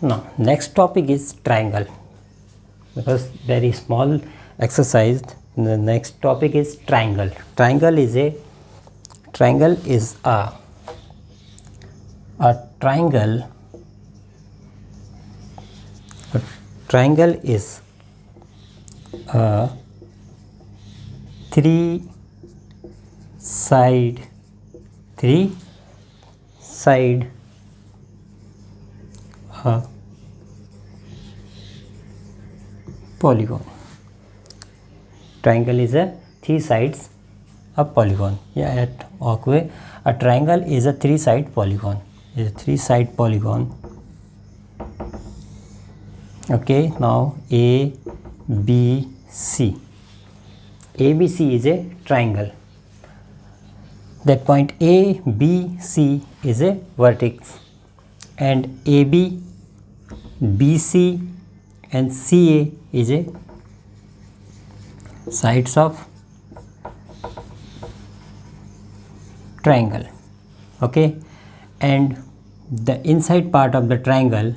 Now next topic is triangle, because very small exercise. The next topic is triangle. Triangle is a triangle is a triangle. A triangle is a three side polygon. Triangle is a three sides a polygon. Yeah, at Aquay, a triangle is a three side polygon. Is a three side polygon. Okay, now A, B, C. ABC is a triangle. That point A, B, C is a vertex, and AB, BC and CA is a sides of triangle. Okay, and the inside part of the triangle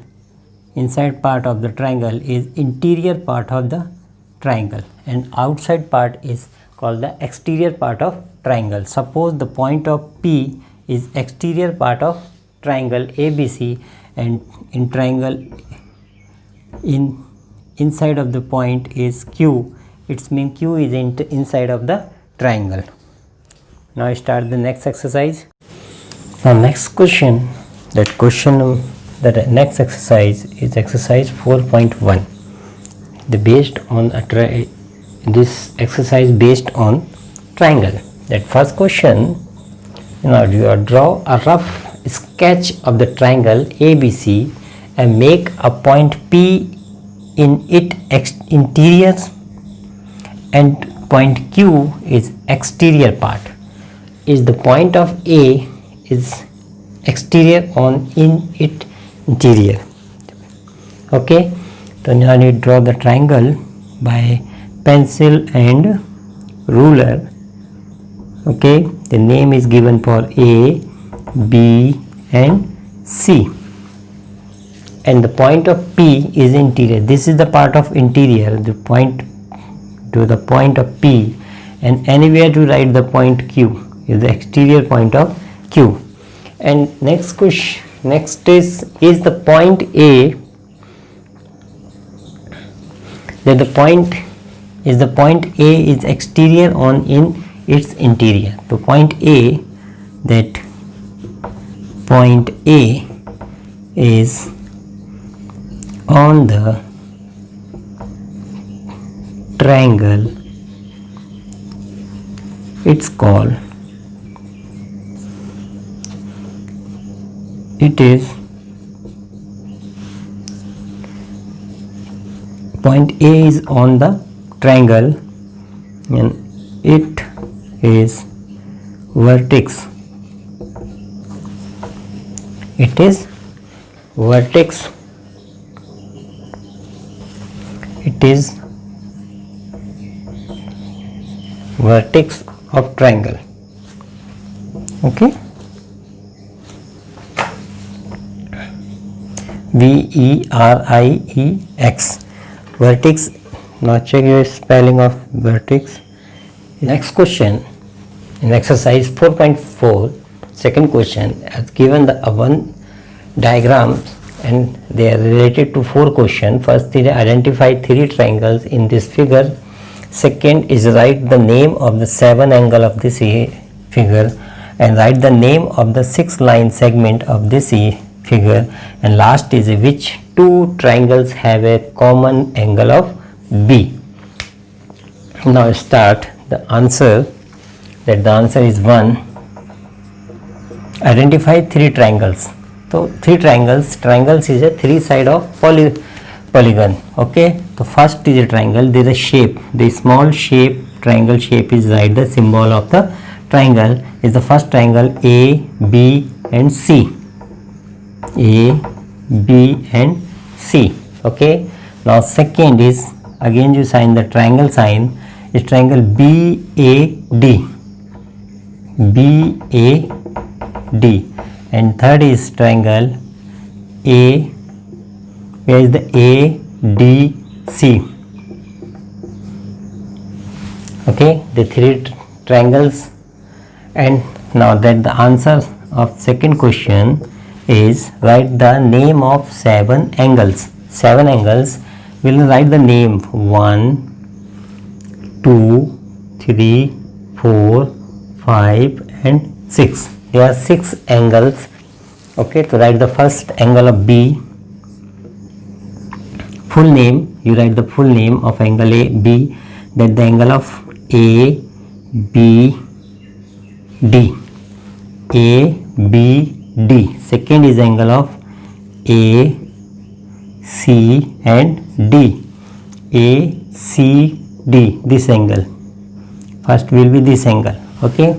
is interior part of the triangle, and outside part is called the exterior part of triangle. Suppose the point of P is exterior part of triangle ABC, and in triangle inside of the point is Q. It means Q is inside of the triangle. Now start the next exercise. Now next question, the next exercise is exercise 4.1. This exercise based on triangle. That first question, you draw a rough sketch of the triangle ABC and make a point P in its interior, and point Q is exterior part. Is the point of A is exterior on in its interior. Okay, so now you draw the triangle by pencil and ruler. Okay, the name is given for A, B and C, and the point of P is interior. This is the part of interior, the point to the point of P, and anywhere to write the point Q is the exterior point of Q. And next is the point A, that the point A is exterior on in its interior. The point A, that point A is on the triangle. It's called, it is point A is on the triangle and it is vertex. It is vertex. It is vertex of triangle. Okay, VERIEX, vertex. Now check your spelling of vertex. Next question, in exercise 4.4, second question, has given the one diagram and they are related to 4 questions. First is identify 3 triangles in this figure. Second is write the name of the 7 angle of this figure, and write the name of the 6 line segment of this figure, and last is which 2 triangles have a common angle of B. Now start the answer. That the answer is 1. Identify 3 triangles. So 3 triangles is a 3 side of polygon. Okay, the first is a triangle. There is a shape, the small shape, triangle shape is right. The symbol of the triangle is the first triangle A, B and C. A, B and C. Okay, now second is, again you sign the triangle sign, is triangle BAD. BAD. And third is triangle ABCD. Where is the ADC? Okay, the three triangles. And now that the answer of second question is write the name of 7 angles. 7 angles. We will write the name 1, 2, 3, 4, 5 and 6. There are 6 angles. Okay, to write the first angle of B. Full name, you write the full name of angle A, B, that the angle of A, B, D. A, B, D. Second is angle of A, C and D. A, C, D. This angle. First will be this angle. Okay.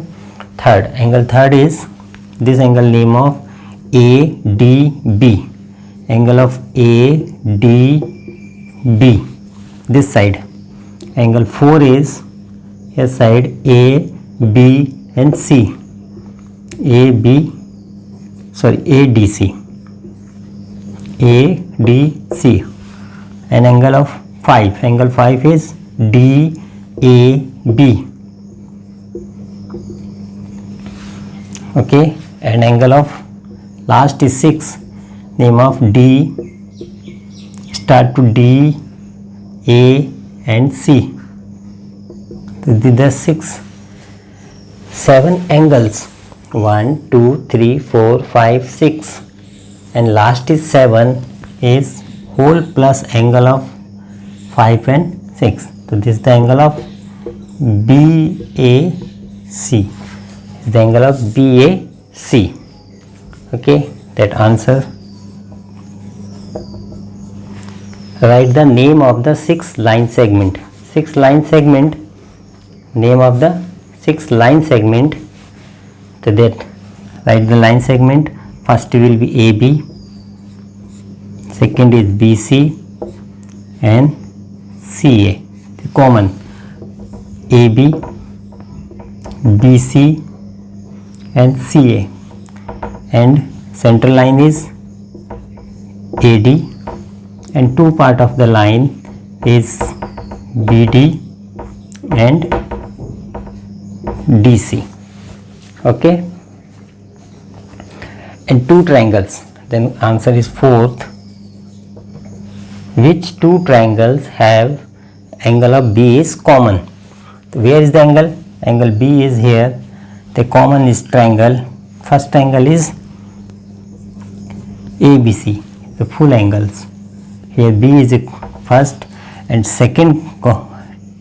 Third, angle third is this angle name of ADB. Angle of ADB. This side. Angle 4 is here side A, B and C. ADC. ADC. An angle of 5. Angle 5 is DAB. Okay, and angle of last is 6. Name of D, start to D, A and C. There are 7 angles. 1, 2, 3, 4, 5, 6 and last is 7 is whole plus angle of 5 and 6. So this is the angle of BAC. The angle of BAC. Okay, that answer. Write the name of the 6th line segment. 6th line segment. Name of the 6th line segment. So that write the line segment. First will be AB. Second is BC and CA. The common AB, BC and CA. And central line is AD and two part of the line is BD and DC. Okay, and two triangles. Then answer is fourth. Which two triangles have angle of B is common? So where is the angle? Angle B is here. The common is triangle. First angle is ABC. The full angles. Here B is first and second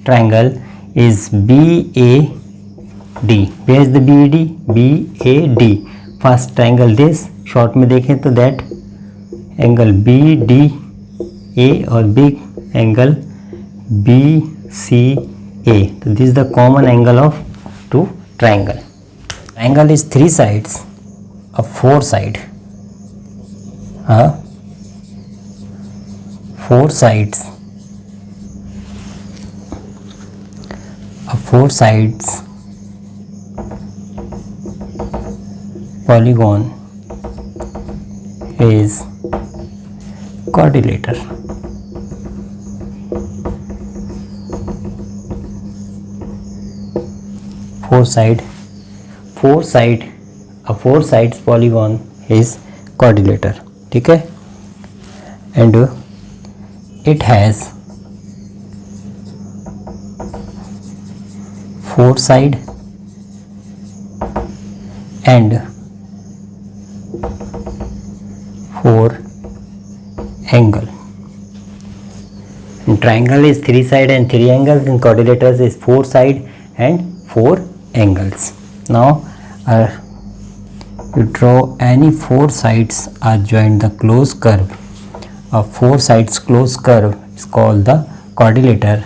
triangle is BAD. Where is the BAD? BAD. First triangle this. Short में देखें तो that angle BDA और big angle BCA. So this is the common angle of two triangle. Triangle is 3 sides of 4 side. 4 sides of 4 sides polygon is quadrilateral. A 4 sides polygon is quadrilateral. ठीक है, and it has 4 side and 4 angle. And triangle is 3 side and 3 angles, and quadrilaterals is 4 side and 4 angles. Now you draw any 4 sides are joined the closed curve. A 4 sides closed curve is called the quadrilateral.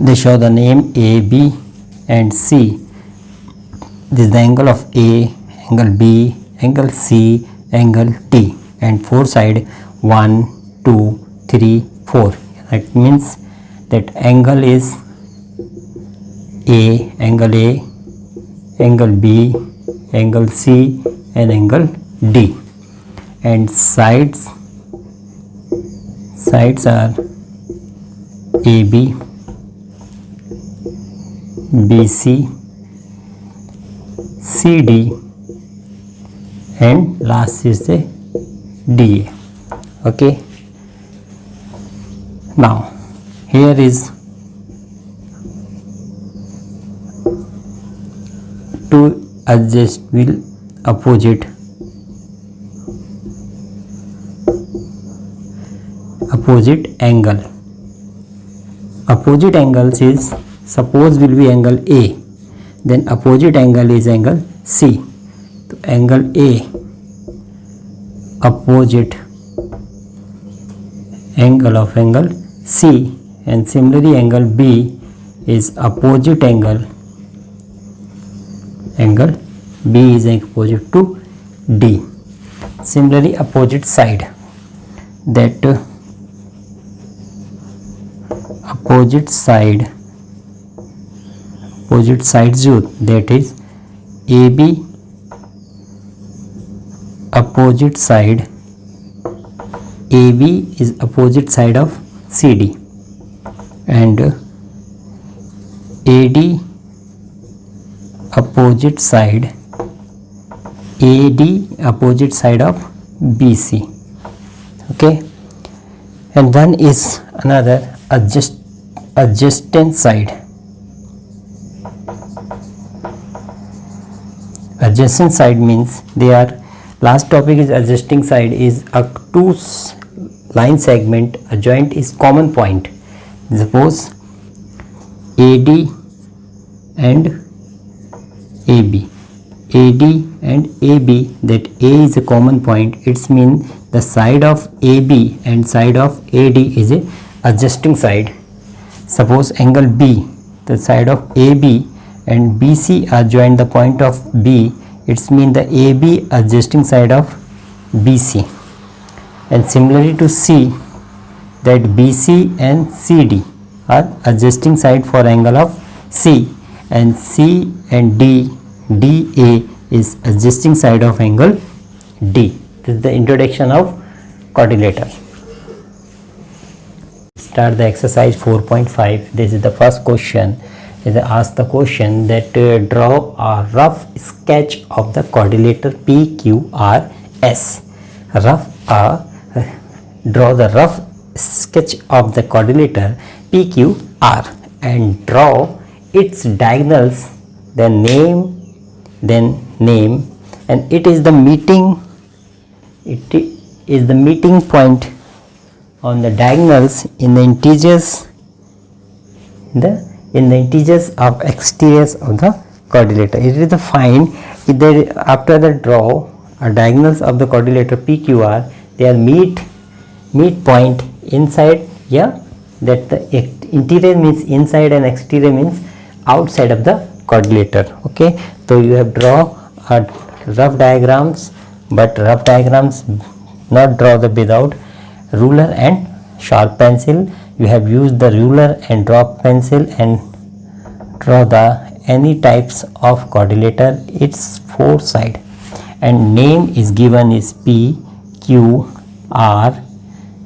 They show the name A, B and C. This is the angle of A, angle B, angle C, angle D, and 4 side 1, 2, 3, 4. That means that angle is A, angle B, angle C and angle D, and sides sides are AB, BC, CD, and last is the DA. Okay, now here is two adjustable opposite angle. Opposite angles is, suppose will be angle A, then opposite angle is angle C. So angle A opposite angle of angle C, and similarly angle B is opposite angle B is opposite to D. Similarly opposite side, that opposite sides that is AB opposite side, AB is opposite side of CD, and AD opposite side, AD opposite side of BC. Okay, and one is another adjacent side. Adjacent side means they are, last topic is adjacent side is a two line segment adjoint is common point. Suppose AD and AB, that A is a common point, it's mean the side of AB and side of AD is a adjacent side. Suppose angle B, the side of AB and BC are joined the point of B, it's mean the AB adjacent side of BC. And similarly to C, that BC and CD are adjacent side for angle of C, and C and DA is adjacent side of angle D. This is the introduction of quadrilateral. Start the exercise 4.5. This is the first question. Is ask the question that draw a rough sketch of the quadrilateral PQRS. Draw the rough sketch of the quadrilateral PQR and draw its diagonals, then name, and it is the meeting point on the diagonals in the integers of exteriors of the quadrilateral. It is the find after the draw diagonals of the quadrilateral PQR, they are meet point inside, that the interior means inside and exterior means outside of the quadrilateral. Okay, so you have draw rough diagrams, but rough diagrams not draw the without ruler and sharp pencil. You have used the ruler and drop pencil and draw the any types of quadrilateral, its four side, and name is given is P, Q, R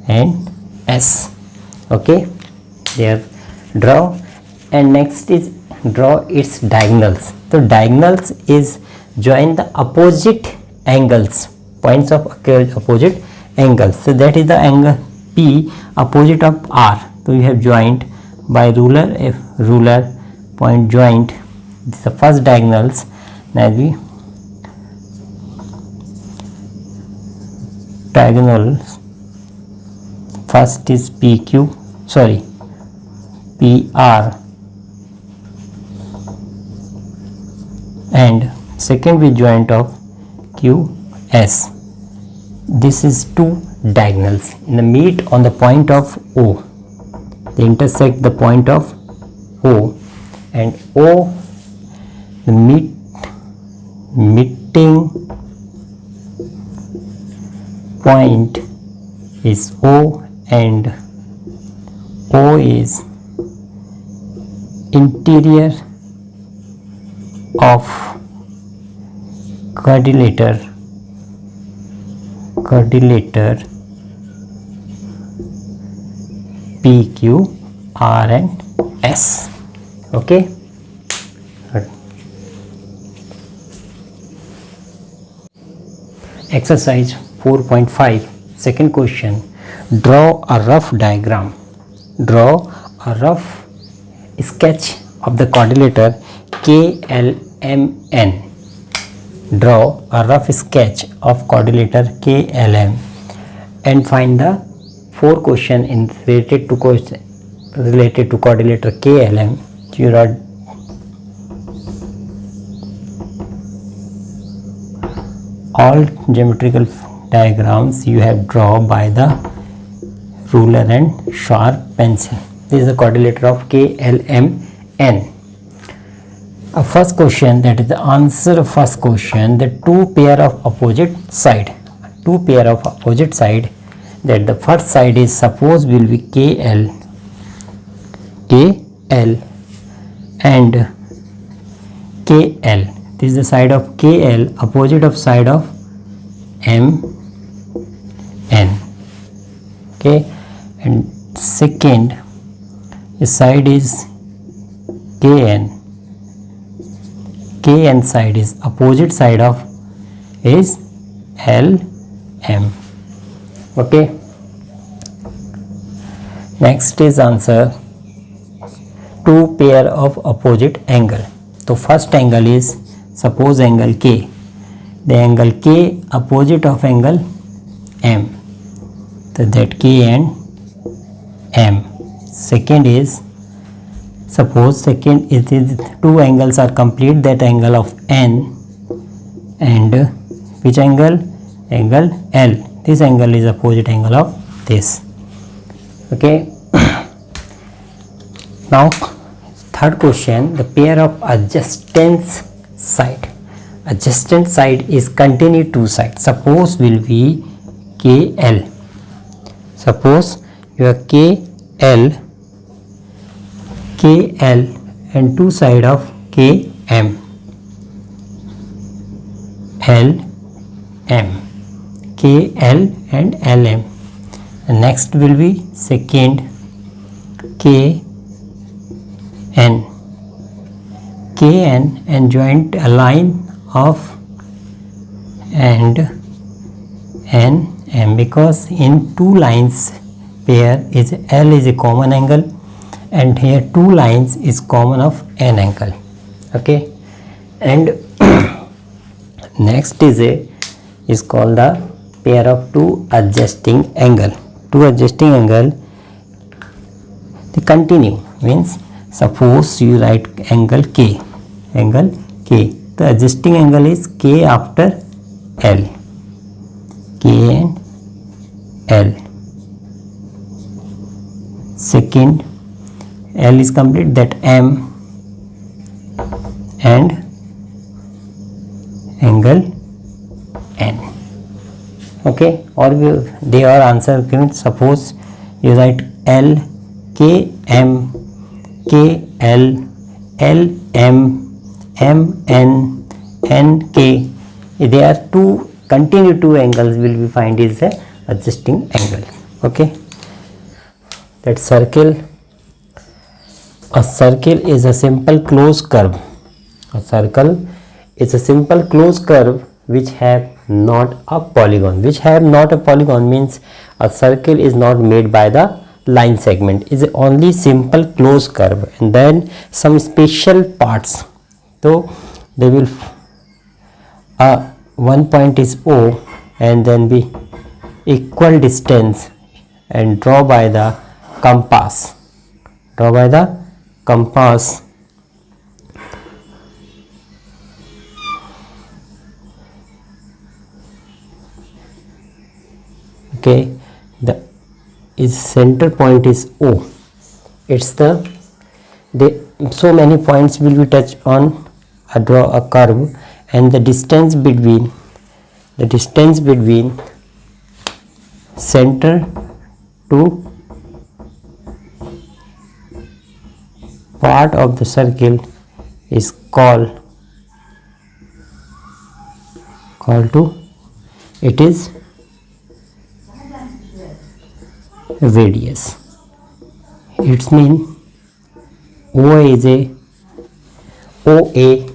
and S. Okay, there draw, and next is draw its diagonals. So diagonals is join the opposite angles, points of opposite angles. So that is the angle P opposite of R. So you have joined by ruler, if ruler point joint, this is the first diagonals. Now we diagonals, first is PR and second with joint of QS. This is two diagonals in the meet on the point of O. They intersect the point of O, and O, the meeting point is O, and O is interior of quadrilateral P, Q, R and S. Okay. Exercise 4.5, second question. Draw a rough diagram. Draw a rough sketch of the quadrilateral KLMN. Draw a rough sketch of quadrilateral KLM and find the four question related to quadrilateral KLM. You are all geometrical diagrams you have drawn by the ruler and sharp pencil. This is the quadrilateral of KLMN. First question, that is the answer of first question, the two pair of opposite side. Two pair of opposite side, that the first side is suppose will be KL and KL. This is the side of KL, opposite of side of MN. Okay, and second side is KN. KN side is opposite side of is LM. Okay. Next is answer two pair of opposite angle. So first angle is suppose angle K. The angle K opposite of angle M. So that K and M. Second is suppose second is two angles are complete, that angle of N and which angle? Angle L. This angle is opposite angle of this. Okay. Now third question, the pair of adjacent side. Adjacent side is continue two sides. Suppose will be KL. Suppose your KL and two side of KM. LM. KL and LM. And next will be second KN. KN and joint a line of and NM, because in two lines pair is L is a common angle and here two lines is common of N angle. Okay, and next is called the pair of two adjusting angle. Two adjusting angle, they continue, means suppose you write angle K. The adjusting angle is K after L. K and L. Second L is complete, that M and angle N. Okay, or they are answer given. Suppose you write L K M K L L M M N N K. There are two continue two angles will be find is the adjusting angle. Okay, that circle. A circle is a simple closed curve. A circle is a simple closed curve which have not a polygon. Which have not a polygon means a circle is not made by the line segment. Is only simple closed curve and then some special parts. So they will one point is O and then be equal distance and draw by the compass. Draw by the compass. Okay, the is center point is O. It's the so many points will be touched on a draw a curve, and the distance between center to part of the circle is called to it is radius. It's mean OA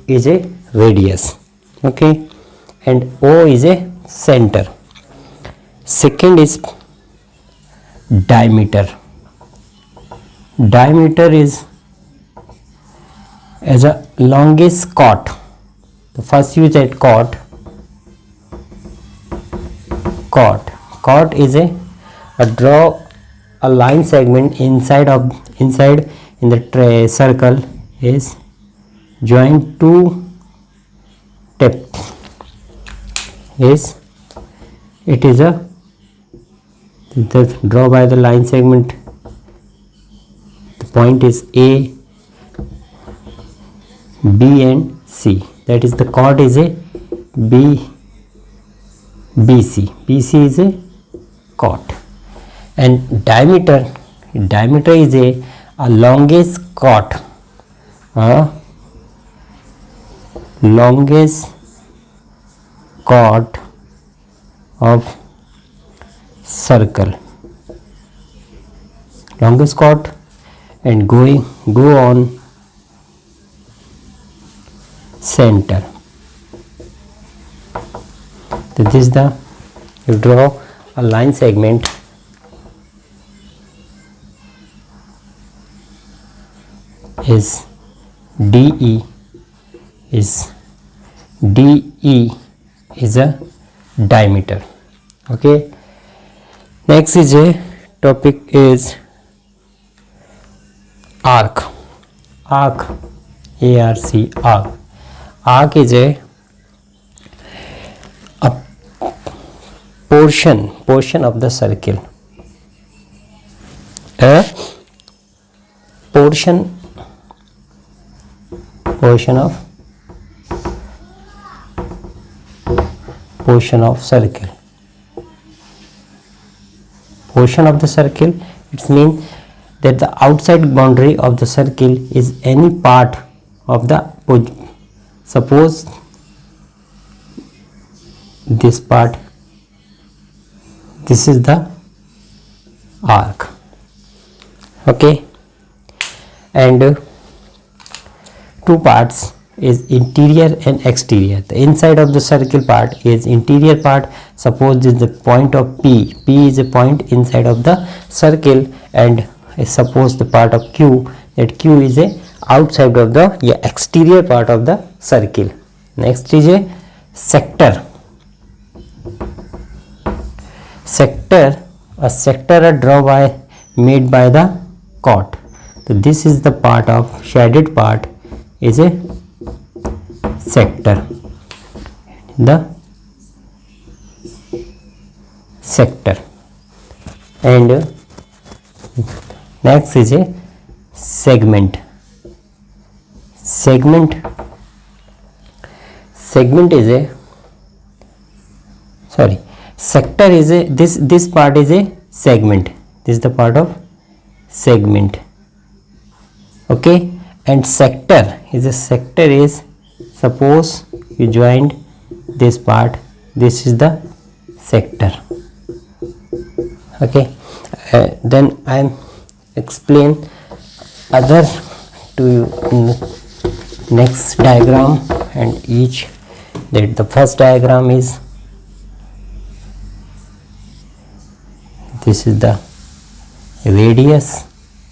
is a radius, okay, and O is a center. Second is diameter. Diameter is as a longest chord. The first use at chord. Chord is a draw a line segment inside in the circle is join two tip is it is a draw by the line segment. The point is A, B and C. That is the chord is a BC. BC is a chord. And diameter is a longest chord. Longest chord of circle. Longest chord and go on center. So this is the, you draw a line segment is DE is a diameter. Okay, next is a topic is arc. Arc is a portion of the circle. A portion of circle. Portion of the circle, it means that the outside boundary of the circle is any part of the, suppose this part, this is the arc. Okay, and two parts is interior and exterior. The inside of the circle part is interior part. Suppose this is the point of P. P is a point inside of the circle, and suppose the part of Q, that Q is a outside of the exterior part of the circle. Next is a sector. A sector are made by the chord. So this is the part of shaded part is a sector. The sector. And next is a segment. Segment is a, sorry, sector is a, this part is a segment. This is the part of segment. Okay, and sector is suppose you joined this part, this is the sector. Okay, then I am explain other to you in the next diagram, and each, that the first diagram is, this is the radius,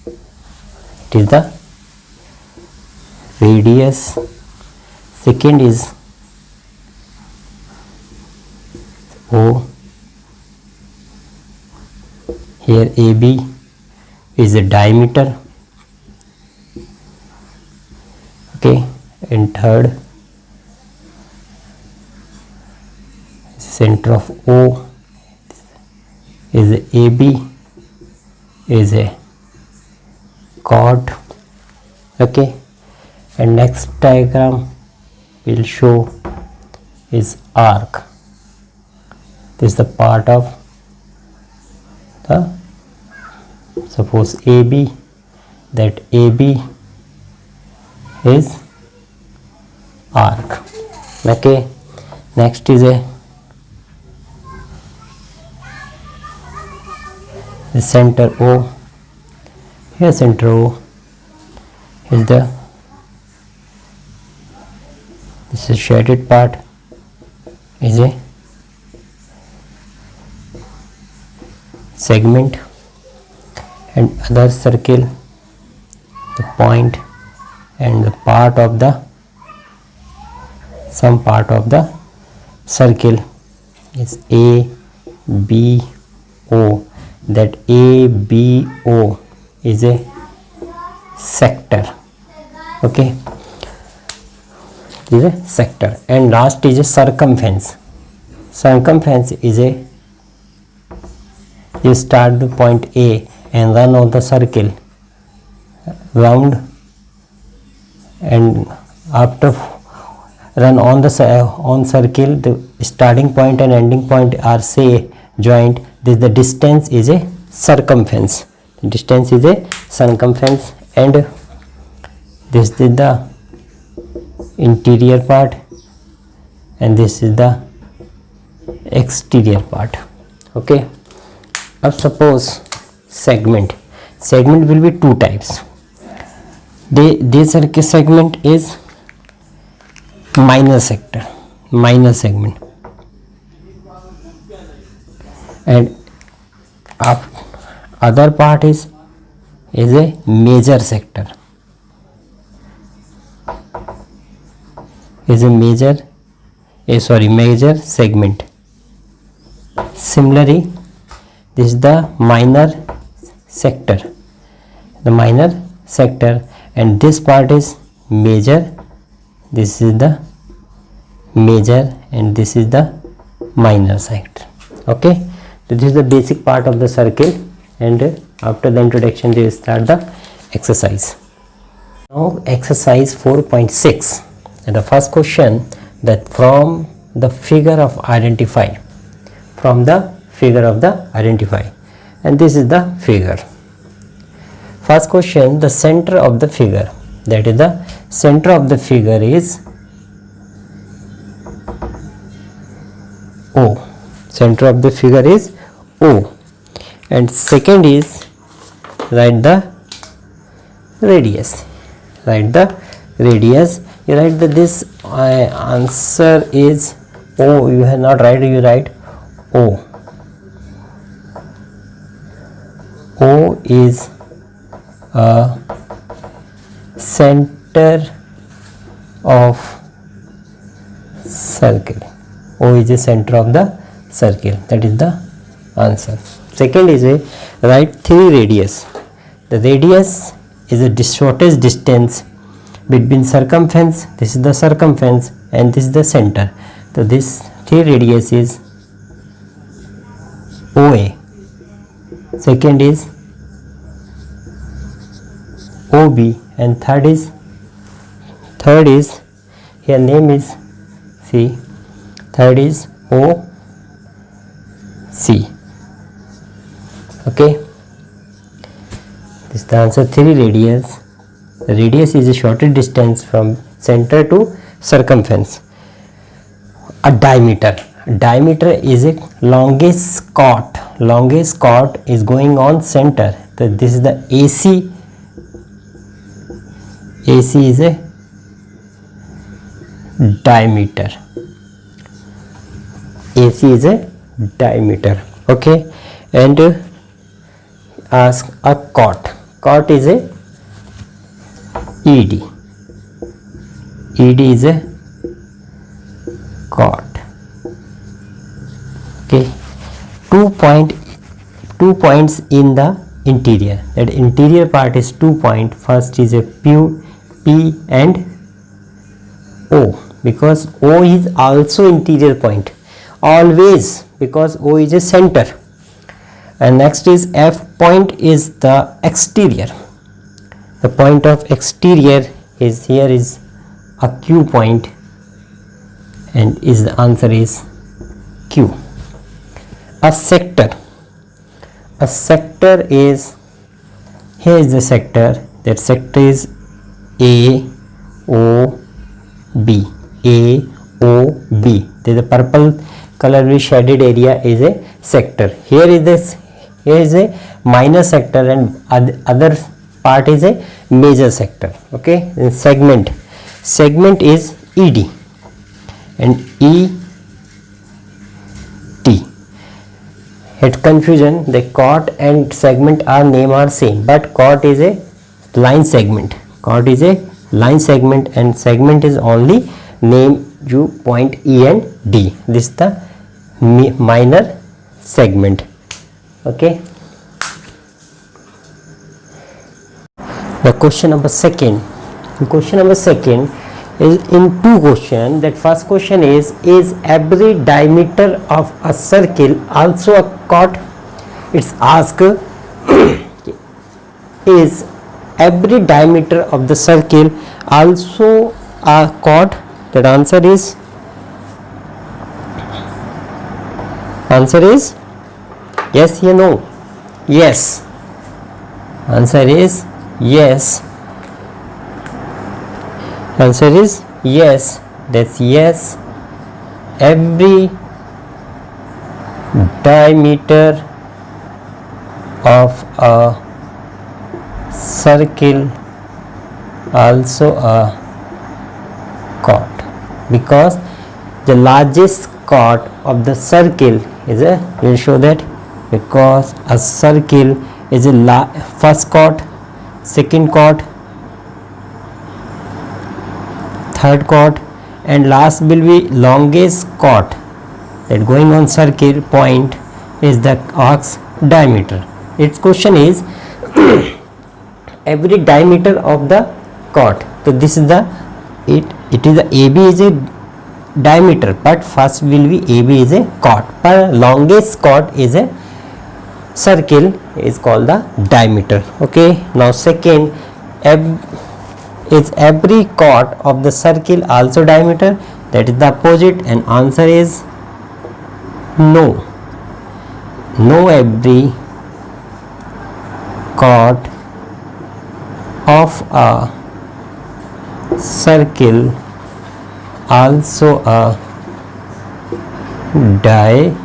it is the radius. Second is O. Here AB is a diameter. Okay, and third, center of O is AB is a chord. Okay, and next diagram will show is arc. This is the part of the, suppose AB, that AB is arc. Okay, next is a the center O, Here center O is this is shaded part is a segment, and other circle, the point and the part of the some part of the circle is A B O. That A B O is a sector. Okay, is a sector. And last is a circumference. Circumference is a, you start the point A and run on the circle round, and after run on the circle, the starting point and ending point are say joint. This the distance is a circumference. The distance is a circumference, and this is the interior part and this is the exterior part. Okay. Now suppose segment will be two types. This circle segment is minor sector, minor segment, and other part is a major sector, is a major segment. Similarly, this is the minor sector, and this part is major. This is the major and this is the minor sector. Okay, so this is the basic part of the circle, and after the introduction we will start the exercise. Now exercise 4.6, and the first question, that from the figure of identify, and this is the figure. First question, the center of the figure, that is the center of the figure is O. Center of the figure is O. And second is, write the radius. You write that this answer is O. You have not write, you write O. O is a center of circle. O is the center of the circle. That is the answer. Second is a, write 3 radius. The radius is the shortest distance between circumference. This is the circumference and this is the center. So this 3 radius is OA. Second is OB, and third is here name is C. Third is OC. Okay, this is the answer. 3 radius. The radius is the shortest distance from center to circumference. A diameter is a longest chord is going on center. So this is the AC is a diameter. AC is a diameter. Okay, and ask a chord is a ED is a chord. Okay, 2 points in the interior. That interior part is 2 points. First is a P and O, because O is also interior point always, because O is a center. And next is F point is the exterior. The point of exterior is here is a Q point, and is the answer is Q. A sector is, here is the sector. That sector is AOB. There is a purple color with shaded area is a sector. Here is a minor sector, and other part is a major sector. Okay, then segment is ED and ET. At confusion, the chord and segment are same, but chord is a line segment. Chord is a line segment and segment is only name you point E and D. This is the minor segment. Okay. The question number second. Is in two questions. That first question is every diameter of a circle also a chord? It's asked is every diameter of the circle also a chord? That answer is yes or no? Yes. Answer is yes. Answer is yes. That's yes. Every diameter of a circle also a chord, because the largest chord of the circle is a, we'll show that, because a circle is a first chord, second chord, third chord, and last will be longest chord that going on circle point is the arc's diameter. Its question is every diameter of the chord. So this is the it is the AB is a diameter, but first will be AB is a chord, but longest chord is a circle is called the diameter. Okay, now second, is every chord of the circle also diameter? That is the opposite, and answer is no. No, every chord of a circle also a diameter,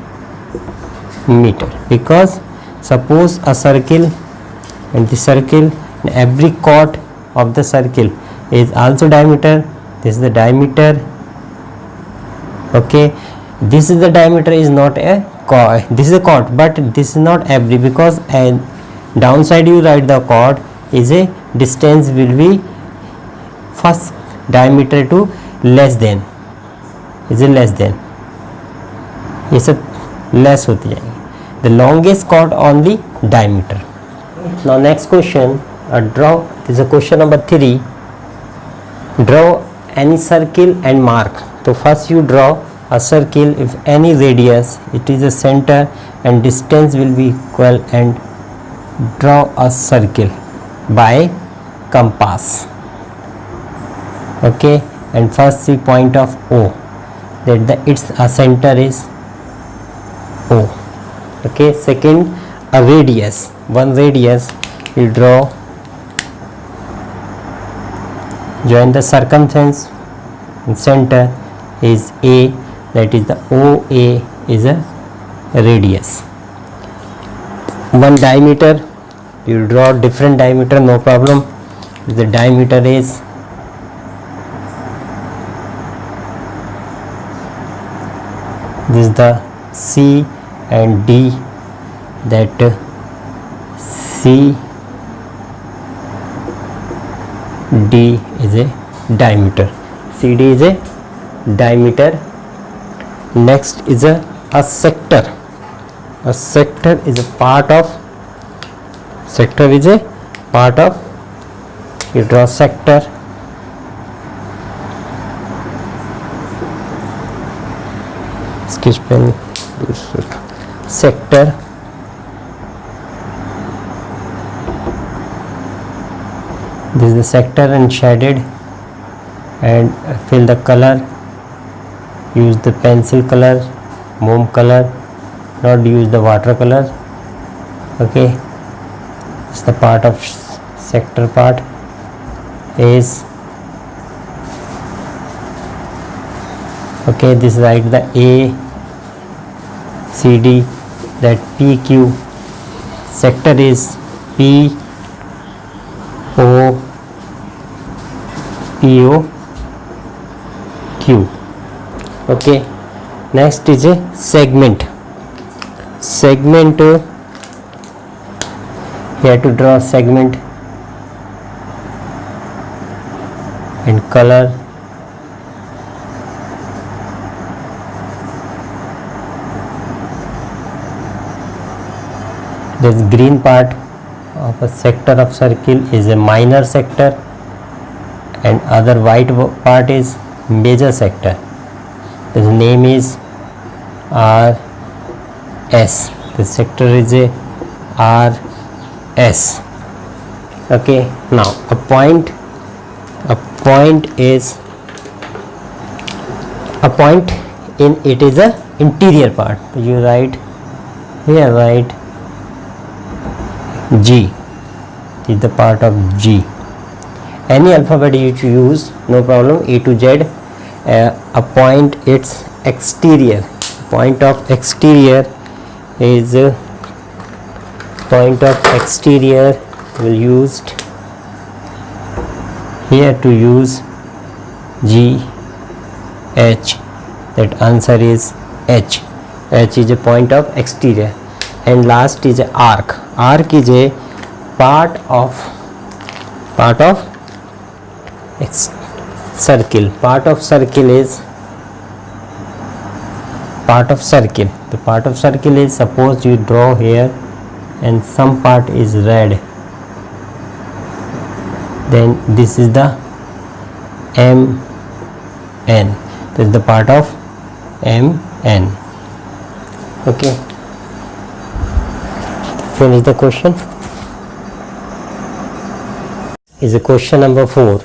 because suppose a circle and the circle, every chord of the circle is also diameter. This is the diameter. Okay, this is the diameter is not a chord, this is a chord, but this is not every, because downside you write the chord is a distance will be first diameter to less than, is a less than, ये सब less होती जाएंगे. The longest chord only diameter. Now next question, draw. This is a question number 3. Draw any circle and mark. So first you draw a circle if any radius, it is a center and distance will be equal, and draw a circle by compass. Okay, and first see point of O, that its center is O. Okay, second a radius, one radius you draw, join the circumference, center is A, that is the OA is a radius. One diameter, you draw different diameter, no problem. The diameter is this is the C and D, that CD is a diameter. CD is a diameter. Next is a sector. A sector is a part of, you draw sector. Sketch pen, sector. This is the sector and shaded, and fill the color. Use the pencil color, moom color, not use the watercolor. Okay, it's the part of sector part is okay. This write the A CD, that PQ sector is P O P O Q. Okay, next is a segment. Segment, here to draw segment and color. This green part of a sector of circle is a minor sector and other white part is major sector. The name is R S. The sector is a R S. Okay, now a point is a point in it is a interior part. You write here, write G is the part of G. Any alphabet you use, no problem, A to Z. A point, its exterior, point of exterior is point of exterior will used here to use G H. That answer is H. H is a point of exterior. And last is a arc. Arc is a part of circle. Part of circle is the part of circle is, suppose you draw here and some part is red, then this is the M N. This is the part of M N. Okay, finish the question. Is a question number 4.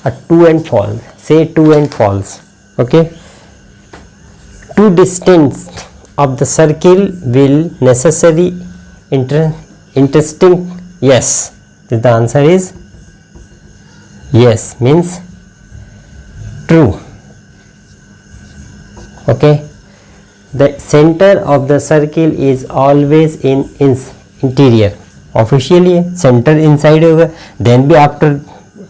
A true and false. Say true and false. Okay. Two distance of the circle will necessarily intersect. Yes. The answer is yes, means true. Okay. The center of the circle is always in interior. Officially center inside होगा, then be after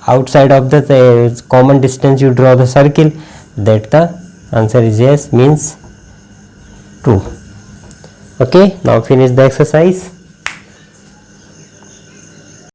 outside of the common distance you draw the circle. That the answer is yes, means true. Okay, now finish the exercise.